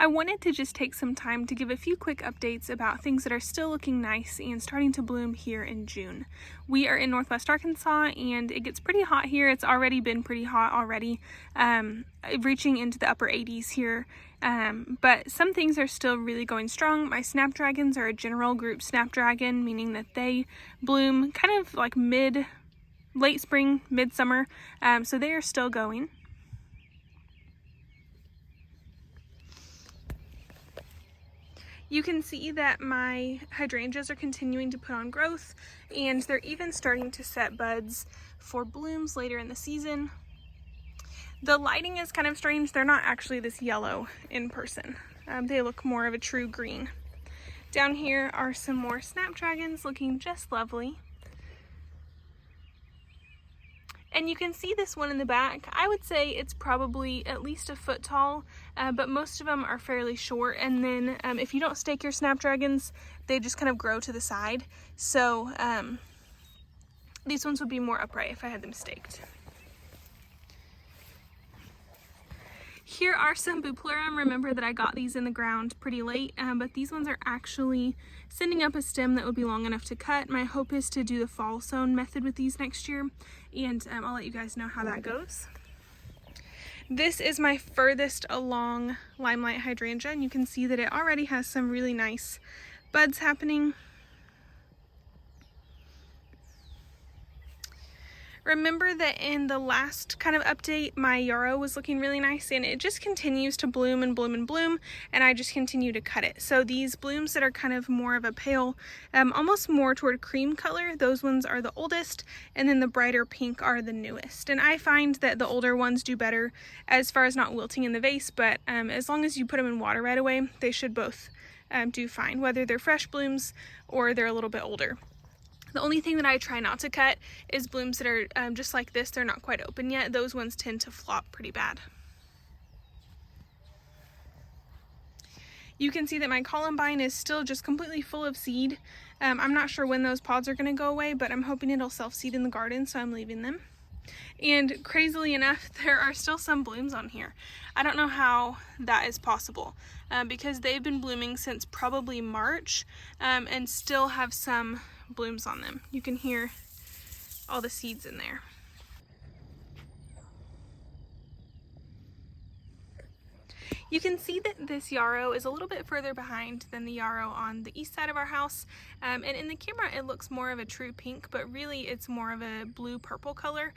I wanted to just take some time to give a few quick updates about things that are still looking nice and starting to bloom here in June. We are in Northwest Arkansas and it gets pretty hot here. It's already been pretty hot already, reaching into the upper 80s here. But some things are still really going strong. My snapdragons are a general group snapdragon, meaning that they bloom kind of like late spring, midsummer, so they are still going. You can see that my hydrangeas are continuing to put on growth, and they're even starting to set buds for blooms later in the season. The lighting is kind of strange. They're not actually this yellow in person. They look more of a true green. Down here are some more snapdragons looking just lovely. And you can see this one in the back. I would say it's probably at least a foot tall, but most of them are fairly short. And then if you don't stake your snapdragons, they just kind of grow to the side. So these ones would be more upright if I had them staked. Here are some bupleurum. Remember that I got these in the ground pretty late, but these ones are actually sending up a stem that would be long enough to cut. My hope is to do the fall sown method with these next year, and I'll let you guys know how that goes. This is my furthest along limelight hydrangea, and you can see that it already has some really nice buds happening. Remember that in the last kind of update, my yarrow was looking really nice, and it just continues to bloom and bloom and bloom, and I just continue to cut it. So these blooms that are kind of more of a pale, almost more toward cream color, those ones are the oldest, and then the brighter pink are the newest. And I find that the older ones do better as far as not wilting in the vase, but as long as you put them in water right away, they should both do fine, whether they're fresh blooms or they're a little bit older. The only thing that I try not to cut is blooms that are just like this. They're not quite open yet. Those ones tend to flop pretty bad. You can see that my columbine is still just completely full of seed. I'm not sure when those pods are going to go away, but I'm hoping it'll self-seed in the garden, so I'm leaving them. And crazily enough, there are still some blooms on here. I don't know how that is possible because they've been blooming since probably March and still have some blooms on them. You can hear all the seeds in there. You can see that this yarrow is a little bit further behind than the yarrow on the east side of our house, and in the camera it looks more of a true pink, but really it's more of a blue-purple color.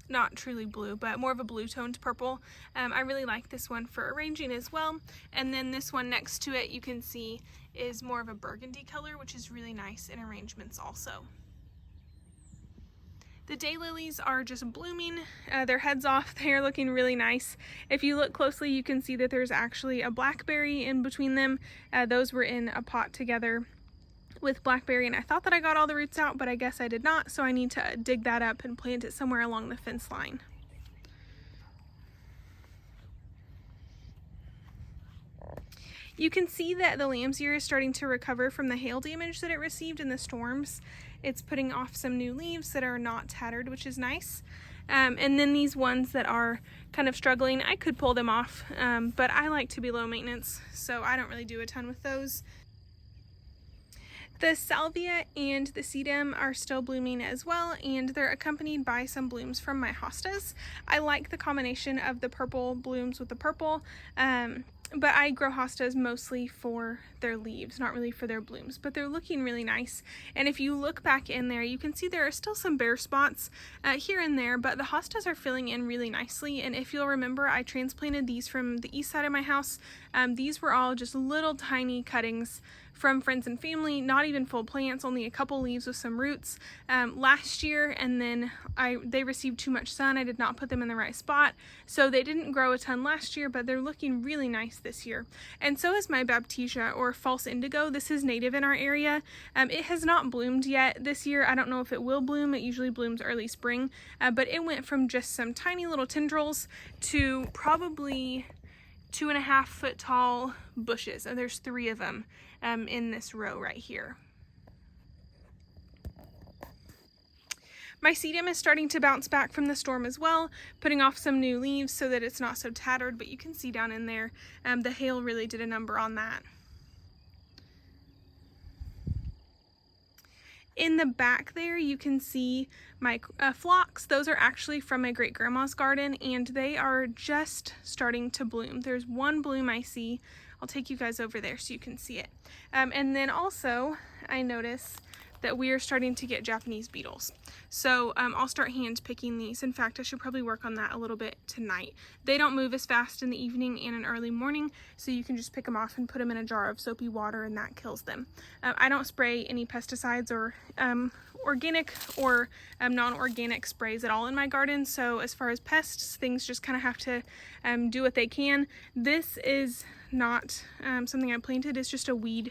Not truly blue, but more of a blue toned purple. I really like this one for arranging as well. And then this one next to it you can see is more of a burgundy color, which is really nice in arrangements also. The daylilies are just blooming their heads off. They are looking really nice. If you look closely, you can see that there's actually a blackberry in between them. Those were in a pot together with blackberry, and I thought that I got all the roots out, but I guess I did not, so I need to dig that up and plant it somewhere along the fence line. You can see that the lamb's ear is starting to recover from the hail damage that it received in the storms. It's putting off some new leaves that are not tattered, which is nice. And then these ones that are kind of struggling, I could pull them off, but I like to be low maintenance, so I don't really do a ton with those. The salvia and the sedum are still blooming as well, and they're accompanied by some blooms from my hostas. I like the combination of the purple blooms with the purple, but I grow hostas mostly for their leaves, not really for their blooms, but they're looking really nice. And if you look back in there, you can see there are still some bare spots here and there, but the hostas are filling in really nicely. And if you'll remember, I transplanted these from the east side of my house. These were all just little tiny cuttings from friends and family, not even full plants, only a couple leaves with some roots last year, and then they received too much sun. I did not put them in the right spot, so they didn't grow a ton last year, but they're looking really nice this year. And so is my baptisia, or false indigo. This is native in our area. It has not bloomed yet this year. I don't know if it will bloom. It usually blooms early spring, but it went from just some tiny little tendrils to probably 2.5 foot tall bushes, and there's 3 of them in this row right here. My sedum is starting to bounce back from the storm as well, putting off some new leaves so that it's not so tattered, but you can see down in there, the hail really did a number on that. In the back there, you can see my phlox. Those are actually from my great grandma's garden, and they are just starting to bloom. There's one bloom I see. I'll take you guys over there so you can see it. And then also, I notice that we are starting to get Japanese beetles. So I'll start hand picking these. In fact, I should probably work on that a little bit tonight. They don't move as fast in the evening and in early morning, so you can just pick them off and put them in a jar of soapy water and that kills them. I don't spray any pesticides or organic or non-organic sprays at all in my garden, so as far as pests, things just kind of have to do what they can. This is not something I planted, it's just a weed,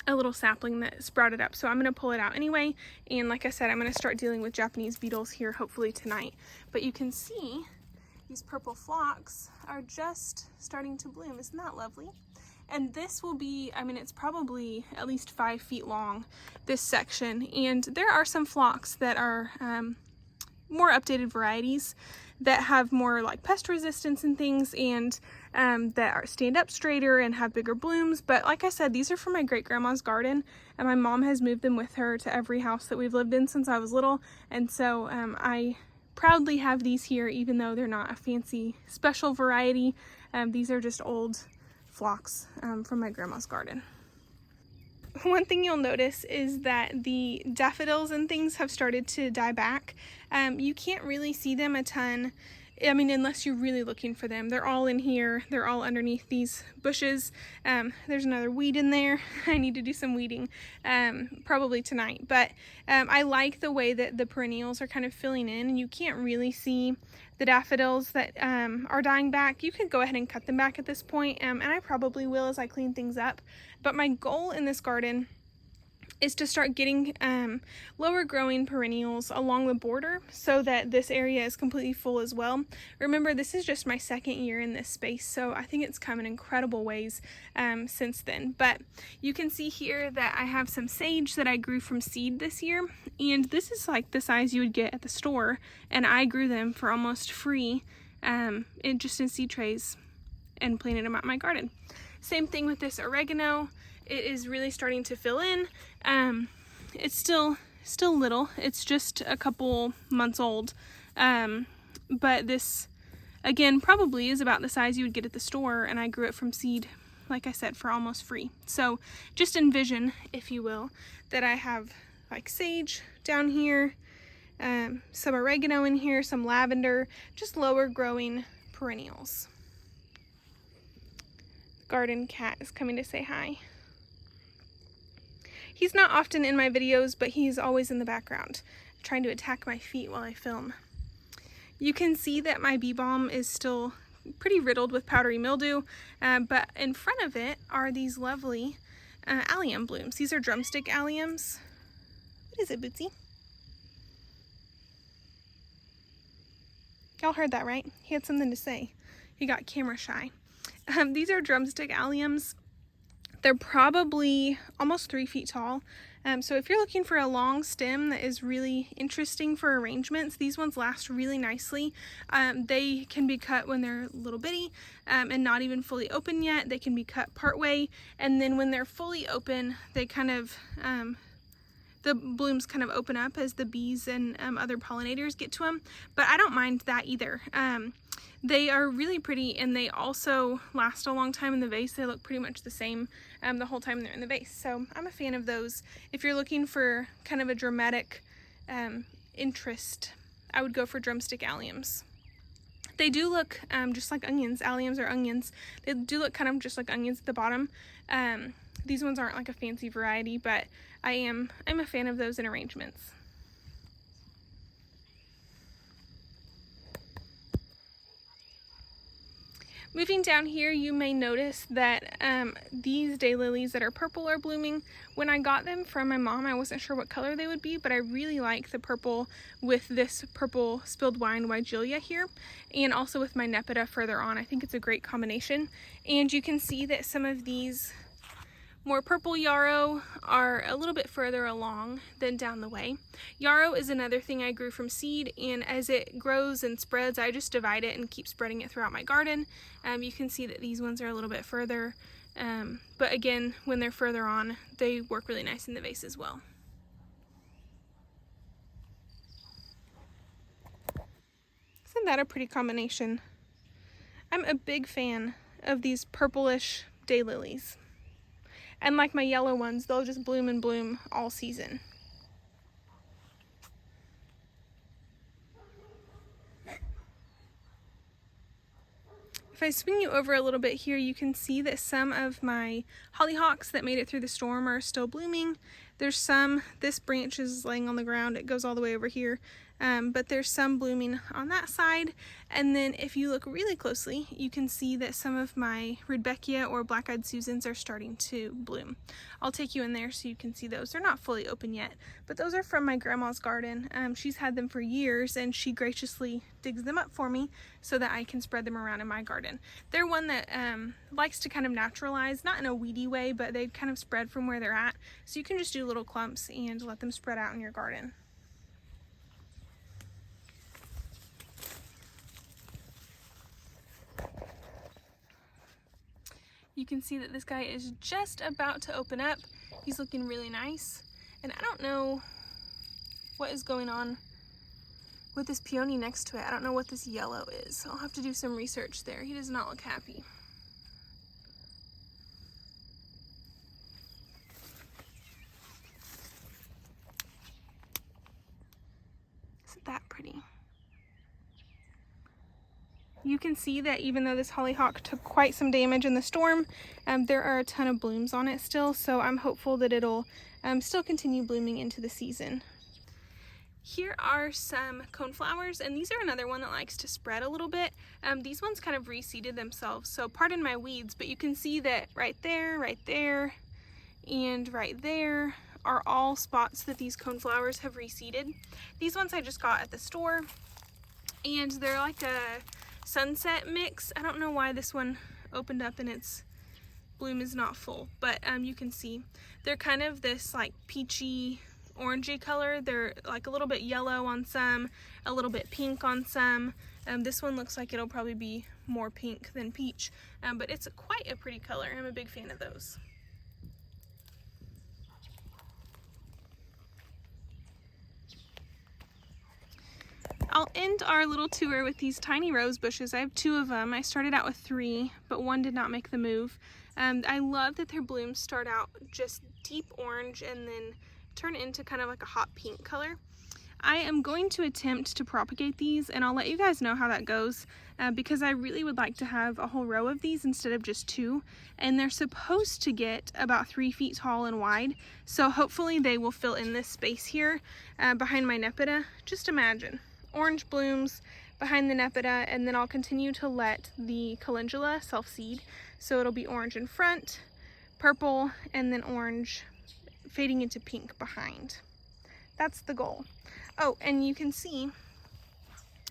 a little sapling that sprouted up, so I'm going to pull it out anyway, and like I said, I'm going to start dealing with Japanese beetles here hopefully tonight. But you can see these purple phlox are just starting to bloom. Isn't that lovely? And this will be, I mean, it's probably at least 5 feet long, this section, and there are some phlox that are more updated varieties that have more like pest resistance and things, and that stand up straighter and have bigger blooms. But like I said, these are from my great grandma's garden, and my mom has moved them with her to every house that we've lived in since I was little, and so I proudly have these here, even though they're not a fancy special variety. These are just old phlox from my grandma's garden. One thing you'll notice is that the daffodils and things have started to die back. You can't really see them a ton, I mean, unless you're really looking for them. They're all in here. They're all underneath these bushes. There's another weed in there. I need to do some weeding probably tonight. But I like the way that the perennials are kind of filling in, and you can't really see the daffodils that are dying back. You could go ahead and cut them back at this point, and I probably will as I clean things up. But my goal in this garden is to start getting lower growing perennials along the border so that this area is completely full as well. Remember, this is just my second year in this space, so I think it's come in incredible ways since then. But you can see here that I have some sage that I grew from seed this year, and this is like the size you would get at the store, and I grew them for almost free just in seed trays and planted them out in my garden. Same thing with this oregano. It is really starting to fill in. It's still little. It's just a couple months old. But this, again, probably is about the size you would get at the store, and I grew it from seed, like I said, for almost free. So just envision, if you will, that I have like sage down here, some oregano in here, some lavender, just lower growing perennials. Garden cat is coming to say hi. He's not often in my videos, but he's always in the background, trying to attack my feet while I film. You can see that my bee balm is still pretty riddled with powdery mildew, but in front of it are these lovely allium blooms. These are drumstick alliums. What is it, Bootsy? Y'all heard that, right? He had something to say. He got camera shy. These are drumstick alliums. They're probably almost 3 feet tall. So if you're looking for a long stem that is really interesting for arrangements, these ones last really nicely. They can be cut when they're little bitty and not even fully open yet. They can be cut part way, and then when they're fully open, they kind of the blooms kind of open up as the bees and other pollinators get to them. But I don't mind that either. They are really pretty, and they also last a long time in the vase. They look pretty much the same the whole time they're in the vase. So I'm a fan of those. If you're looking for kind of a dramatic interest, I would go for drumstick alliums. They do look just like onions. Alliums are onions. They do look kind of just like onions at the bottom. These ones aren't like a fancy variety, but I'm a fan of those in arrangements. Moving down here, you may notice that these daylilies that are purple are blooming. When I got them from my mom, I wasn't sure what color they would be, but I really like the purple with this purple spilled wine Weigelia here, and also with my Nepeta further on. I think it's a great combination. And you can see that some of these More purple yarrow are a little bit further along than down the way. Yarrow is another thing I grew from seed, and as it grows and spreads, I just divide it and keep spreading it throughout my garden. You can see that these ones are a little bit further, but again, when they're further on, they work really nice in the vase as well. Isn't that a pretty combination? I'm a big fan of these purplish daylilies. And like my yellow ones, they'll just bloom and bloom all season. If I swing you over a little bit here, you can see that some of my hollyhocks that made it through the storm are still blooming. There's some, this branch is laying on the ground, it goes all the way over here, but there's some blooming on that side. And then if you look really closely, you can see that some of my Rudbeckia or Black-Eyed Susans are starting to bloom. I'll take you in there so you can see those. They're not fully open yet, but those are from my grandma's garden. She's had them for years, and she graciously digs them up for me so that I can spread them around in my garden. They're one that likes to kind of naturalize, not in a weedy way, but they kind of spread from where they're at. So you can just do little clumps and let them spread out in your garden. You can see that this guy is just about to open up. He's looking really nice. And I don't know what is going on with this peony next to it. I don't know what this yellow is. I'll have to do some research there. He does not look happy. Isn't that pretty? You can see that even though this hollyhock took quite some damage in the storm, there are a ton of blooms on it still, so I'm hopeful that it'll still continue blooming into the season. Here are some coneflowers, and these are another one that likes to spread a little bit. These ones kind of reseeded themselves, so pardon my weeds, but you can see that right there, and right there are all spots that these coneflowers have reseeded. These ones I just got at the store, and they're like a sunset mix. I don't know why this one opened up and its bloom is not full, but you can see they're kind of this like peachy orangey color. They're like a little bit yellow on some, a little bit pink on some. This one looks like it'll probably be more pink than peach, but it's quite a pretty color. I'm a big fan of those. I'll end our little tour with these tiny rose bushes. I have 2 of them. I started out with 3, but 1 did not make the move. I love that their blooms start out just deep orange and then turn into kind of like a hot pink color. I am going to attempt to propagate these, and I'll let you guys know how that goes, because I really would like to have a whole row of these instead of just 2, and they're supposed to get about 3 feet tall and wide, so hopefully they will fill in this space here behind my Nepeta. Just imagine orange blooms behind the Nepeta, and then I'll continue to let the calendula self-seed, so it'll be orange in front, purple, and then orange fading into pink behind. That's the goal. Oh, and you can see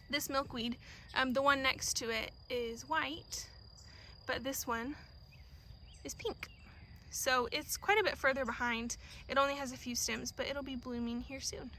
this milkweed, the one next to it is white, but this one is pink. So it's quite a bit further behind. It only has a few stems, but it'll be blooming here soon.